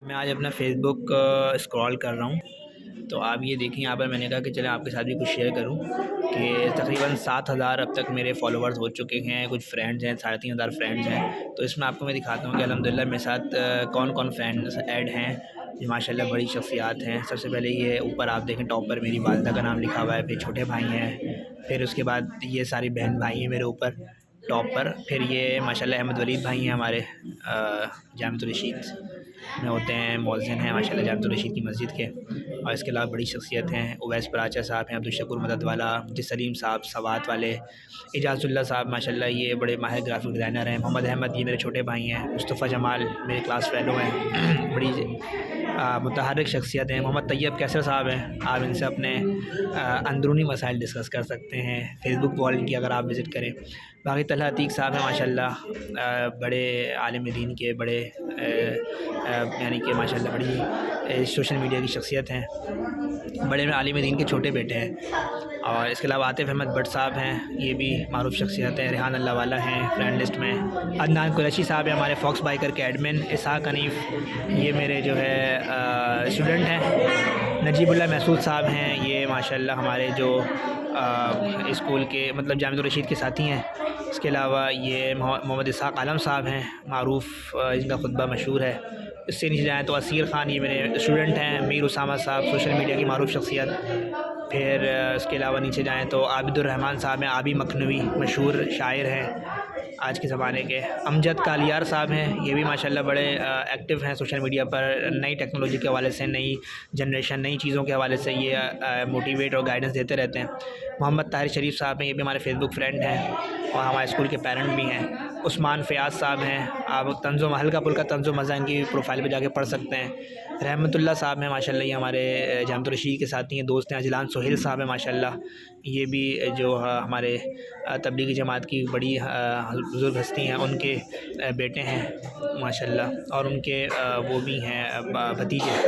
میں آج اپنا فیس بک اسکرول کر رہا ہوں، تو آپ یہ دیکھیں یہاں پر میں نے کہا کہ چلیں آپ کے ساتھ بھی کچھ شیئر کروں کہ تقریباً 7,000 اب تک میرے فالوورز ہو چکے ہیں، کچھ فرینڈز ہیں، 3,500 فرینڈز ہیں۔ تو اس میں آپ کو میں دکھاتا ہوں کہ الحمدللہ میرے ساتھ کون کون فرینڈز ایڈ ہیں جو ماشاء اللہ بڑی شخصیات ہیں۔ سب سے پہلے یہ اوپر آپ دیکھیں ٹاپ پر میری والدہ کا نام لکھا ہوا ہے، پھر چھوٹے بھائی ہیں، پھر اس کے بعد یہ ساری بہن بھائی ہیں میرے اوپر ٹاپ پر، پھر یہ ماشاء اللہ احمد ولید بھائی ہیں ہمارے جامعۃ الرشید میں ہوتے ہیں، مؤذن ہیں ماشاء اللہ جامعۃ الرشید کی مسجد کے۔ اور اس کے علاوہ بڑی شخصیت ہیں، اویس پراچا صاحب ہیں، عبدالشکور مدد والا، سلیم صاحب سوات والے، اعجاز اللہ صاحب ماشاء اللہ یہ بڑے ماہر گرافک ڈیزائنر ہیں، محمد احمد یہ میرے چھوٹے بھائی ہیں، مصطفیٰ جمال میرے کلاس فیلو ہیں، بڑی متحرک شخصیت ہیں، محمد طیب کیسر صاحب ہیں، آپ ان سے اپنے اندرونی مسائل ڈسکس کر سکتے ہیں، فیس بک وال کی اگر آپ وزٹ کریں۔ باقی طلحہ عتیق صاحب ہیں ماشاء اللہ بڑے عالم دین کے، بڑے یعنی کہ ماشاء اللہ بڑی سوشل میڈیا کی شخصیت ہیں، بڑے عالم دین کے چھوٹے بیٹے ہیں۔ اور اس کے علاوہ عاطف احمد بٹ صاحب ہیں، یہ بھی معروف شخصیت ہیں، ریحان اللہ والا ہیں فرینڈ لسٹ میں، عدنان قریشی صاحب ہیں ہمارے فاکس بائکر کے ایڈمن، اسحاق حنیف یہ میرے جو ہے اسٹوڈنٹ ہیں، نجیب اللہ محسود صاحب ہیں، یہ ماشاء اللہ ہمارے جو اسکول کے مطلب جامعۃ الرشید کے ساتھی ہیں۔ اس کے علاوہ یہ محمد اسحاق عالم صاحب ہیں، معروف ان کا خطبہ مشہور ہے۔ اس سے نیچے جائیں تو اسیر خان یہ میرے اسٹوڈنٹ ہیں، میر اسامہ صاحب سوشل میڈیا کی معروف شخصیت۔ پھر اس کے علاوہ نیچے جائیں تو عابد الرحمن صاحب ہیں، عابی مکھنوی مشہور شاعر ہیں آج کے زمانے کے۔ امجد کالیار صاحب ہیں، یہ بھی ماشاءاللہ بڑے ایکٹیو ہیں سوشل میڈیا پر، نئی ٹیکنالوجی کے حوالے سے، نئی جنریشن، نئی چیزوں کے حوالے سے یہ موٹیویٹ اور گائیڈنس دیتے رہتے ہیں۔ محمد طاہر شریف صاحب ہیں، یہ بھی ہمارے فیس بک فرینڈ ہیں اور ہمارے اسکول کے پیرنٹ بھی ہیں۔ عثمان فیاض صاحب ہیں، آپ طنز و محل کا پل کا طنز و مزہ ان کی پروفائل پہ جا کے پڑھ سکتے ہیں۔ رحمت اللہ صاحب ہیں ماشاءاللہ یہ ہمارے جامعۃ الرشید کے ساتھی ہیں، دوست ہیں۔ اجلان سہیل صاحب ہیں ماشاءاللہ، یہ بھی جو ہمارے تبلیغی جماعت کی بڑی بزرگ ہستی ہیں، ان کے بیٹے ہیں ماشاءاللہ، اور ان کے وہ بھی ہیں بھتیجے۔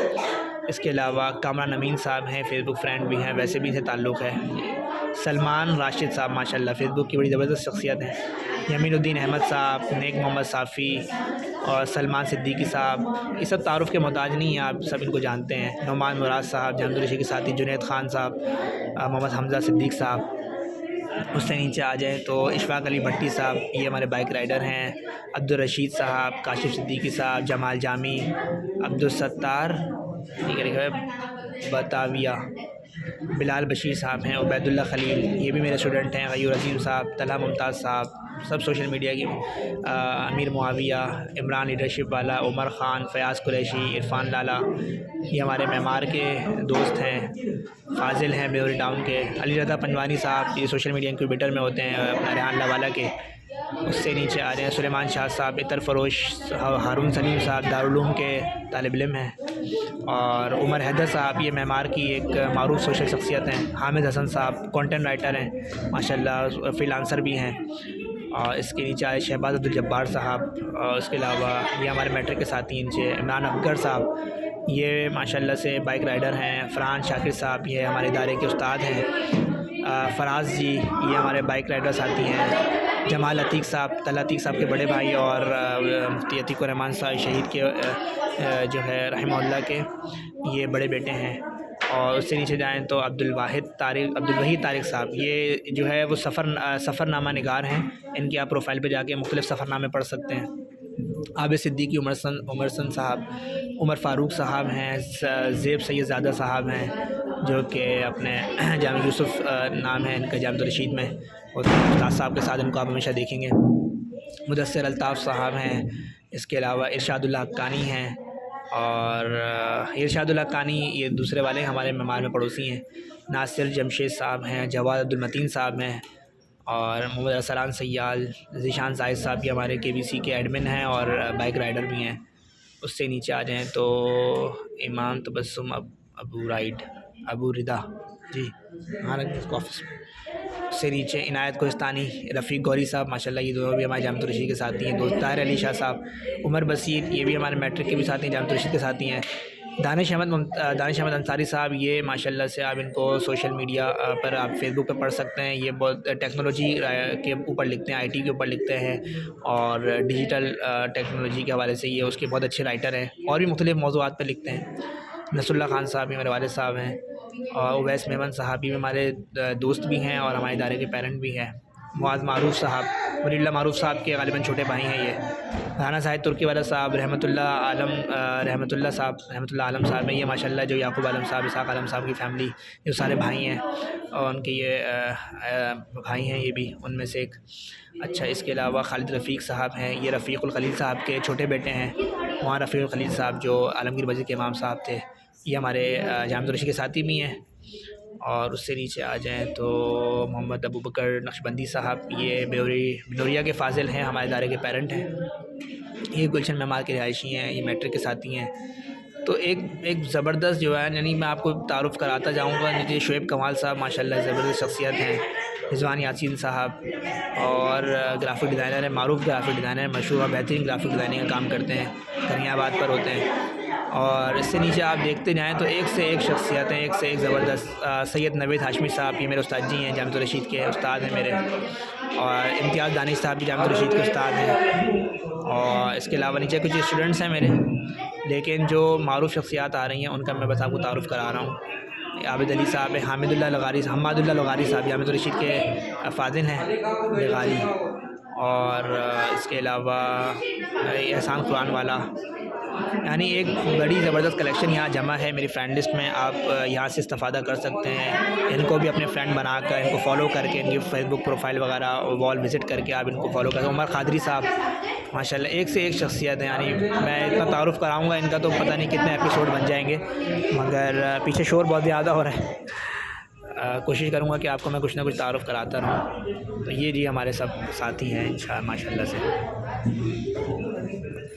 اس کے علاوہ کامران امین صاحب ہیں، فیس بک فرینڈ بھی ہیں، ویسے بھی ان سے تعلق ہے۔ سلمان راشد صاحب ماشاءاللہ فیس بک کی بڑی زبردست شخصیت ہیں۔ یمین الدین احمد صاحب، نیک محمد صافی اور سلمان صدیقی صاحب، یہ سب تعارف کے محتاج نہیں ہیں، آپ سب ان کو جانتے ہیں۔ نعمان مراد صاحب جامعۃ الرشید کے ساتھی، جنید خان صاحب، محمد حمزہ صدیق صاحب۔ اس سے نیچے آ جائیں تو اشفاق علی بھٹی صاحب، یہ ہمارے بائک رائڈر ہیں۔ عبدالرشید صاحب، کاشف صدیقی صاحب، جمال جامی، عبدالستار ٹھیک ہے لکھا ہے بتاویہ، بلال بشیر صاحب ہیں، عبید اللہ خلیل یہ بھی میرے اسٹوڈنٹ ہیں، غیور عظیم صاحب، طلحہ ممتاز صاحب، سب سوشل میڈیا کی، امیر معاویہ، عمران لیڈرشپ والا، عمر خان، فیاض قریشی، عرفان لالا یہ ہمارے معمار کے دوست ہیں، فاضل ہیں بیوری ٹاؤن کے، علی رضا پنجوانی صاحب یہ سوشل میڈیا انکیوبیٹر میں ہوتے ہیں اپنا ریحان لاوالا کے۔ اس سے نیچے آ رہے ہیں سلیمان شاہ صاحب، عطر فروش، ہارون سلیم صاحب دارالعلوم کے طالب علم ہیں، اور عمر حیدر صاحب یہ معمار کی ایک معروف سوشل شخصیت ہیں۔ حامد حسن صاحب کانٹینٹ رائٹر ہیں ماشاءاللہ، فری لانسر بھی ہیں۔ اور اس کے نیچے آئے شہباز عبدالجبار صاحب، اور اس کے علاوہ یہ ہمارے میٹرک کے ساتھی ہیں نیچے عمران افغر صاحب، یہ ماشاءاللہ سے بائک رائڈر ہیں۔ فرحان شاکر صاحب یہ ہمارے ادارے کے استاد ہیں۔ فراز جی یہ ہمارے بائک رائڈر ساتھی ہیں۔ جمال عتیق صاحب طلحہ عتیق صاحب کے بڑے بھائی، اور مفتی عتیق الرحمن صاحب شہید کے جو ہے رحمہ اللہ کے یہ بڑے بیٹے ہیں۔ اور اس سے نیچے جائیں تو عبدالوحید طارق صاحب یہ جو ہے وہ سفر نامہ نگار ہیں، ان کی آپ پروفائل پہ جا کے مختلف سفر نامے پڑھ سکتے ہیں۔ عابد صدیقی عمر سن صاحب، عمر فاروق صاحب ہیں، زیب سید زادہ صاحب ہیں جو کہ اپنے جامع یوسف نام ہے ان کا جامعۃ الرشید میں ہوتے ہیں، استاد صاحب کے ساتھ ان کو آپ ہمیشہ دیکھیں گے۔ مدثر الطاف صاحب ہیں، اس کے علاوہ ارشاد اللہ حقانی ہیں، اور ارشاد اللہ حقانی یہ دوسرے والے ہمارے معمار میں پڑوسی ہیں۔ ناصر جمشید صاحب ہیں، جواد عبدالمتین صاحب ہیں، اور محمد ارسلان سیال، ذیشان زاہد صاحب یہ ہمارے KBC کے ایڈمن ہیں اور بائک رائڈر بھی ہیں۔ اس سے نیچے آ جائیں تو امام تبسم ابو ردا جی آفس۔ اس سے نیچے عنایت کوہستانی، رفیق گوری صاحب ماشاءاللہ یہ دونوں بھی ہمارے جامعۃ الرشید کے ساتھی ہیں۔ دوست طاہر علی شاہ صاحب، عمر بصیر یہ بھی ہمارے میٹرک کے بھی ساتھی ہیں، جامعۃ الرشید کے ساتھی ہیں۔ دانش احمد انصاری صاحب، یہ ماشاءاللہ سے آپ ان کو سوشل میڈیا پر آپ فیس بک پہ پڑھ سکتے ہیں. یہ بہت ٹیکنالوجی کے اوپر لکھتے ہیں، آئی ٹی کے اوپر لکھتے ہیں، اور ڈیجیٹل ٹیکنالوجی کے حوالے سے یہ اس کے بہت اچھے رائٹر ہیں، اور بھی مختلف موضوعات پہ لکھتے ہیں. نصر اللہ خان صاحب بھی میرے والد صاحب ہیں، اور اویس میمن صاحب بھی ہمارے دوست بھی ہیں اور ہمارے ادارے کے پیرنٹ بھی ہیں. معاذ معروف صاحب، ولی اللہ معروف صاحب کے غالباً چھوٹے بھائی ہیں یہ. رانا صاحب ترکی والا صاحب، رحمۃ اللہ عالم صاحب ہیں یہ ماشاءاللہ، جو یعقوب عالم صاحب، اسحاق عالم صاحب کی فیملی، یہ سارے بھائی ہیں، اور ان کے یہ بھائی ہیں یہ بھی ان میں سے ایک. اچھا، اس کے علاوہ خالد رفیق صاحب ہیں، یہ رفیق الخلیل صاحب کے چھوٹے بیٹے ہیں. وہاں رفیق الخلیل صاحب جو عالمگیر مسجد کے امام صاحب تھے، یہ ہمارے جامعۃ الرشید کے ساتھی بھی ہیں. اور اس سے نیچے آ جائیں تو محمد ابوبکر نقشبندی صاحب، یہ بلوریا کے فاضل ہیں، ہمارے ادارے کے پیرنٹ ہیں. یہ گلشن معمار کے رہائشی ہیں، یہ میٹرک کے ساتھی ہیں. تو ایک زبردست جو ہے، یعنی میں آپ کو تعارف کراتا جاؤں گا. یہ شعیب کمال صاحب ماشاءاللہ زبردست شخصیت ہیں. رضوان یاسین صاحب، اور گرافک ڈیزائنر ہیں، معروف گرافک ڈیزائنر، مشہور اور بہترین گرافک ڈیزائننگ کا کام کرتے ہیں، کنیا آباد پر ہوتے ہیں. اور اس سے نیچے آپ دیکھتے جائیں تو ایک سے ایک شخصیت ہیں، ایک سے ایک زبردست. سید نوید ہاشمی صاحب، یہ میرے استاد جی ہیں، جامعۃ الرشید کے استاد ہیں میرے. اور امتیاز دانش صاحب بھی جامعۃ الرشید کے استاد ہیں. اور اس کے علاوہ نیچے کچھ اسٹوڈنٹس ہیں میرے، لیکن جو معروف شخصیات آ رہی ہیں ان کا میں بس آپ کو تعارف کرا رہا ہوں. عابد علی صاحب ہیں، حماد اللہ لغاری صاحب جامعۃ الرشید کے فاضل ہیں لغاری. اور اس کے علاوہ احسان قرآن والا. یعنی ایک بڑی زبردست کلیکشن یہاں جمع ہے میری فرینڈ لسٹ میں. آپ یہاں سے استفادہ کر سکتے ہیں، ان کو بھی اپنے فرینڈ بنا کر، ان کو فالو کر کے، ان کی فیس بک پروفائل وغیرہ وال وزٹ کر کے آپ ان کو فالو کریں. عمر قادری صاحب ماشاءاللہ ایک سے ایک شخصیت ہیں. یعنی میں اتنا تعارف کراؤں گا ان کا تو پتہ نہیں کتنے ایپیسوڈ بن جائیں گے، مگر پیچھے شور بہت زیادہ ہو رہا ہے. کوشش کروں گا کہ آپ کو میں کچھ نہ کچھ تعارف کراتا رہوں. تو یہ جی ہمارے سب ساتھی ہیں ماشاءاللہ سے.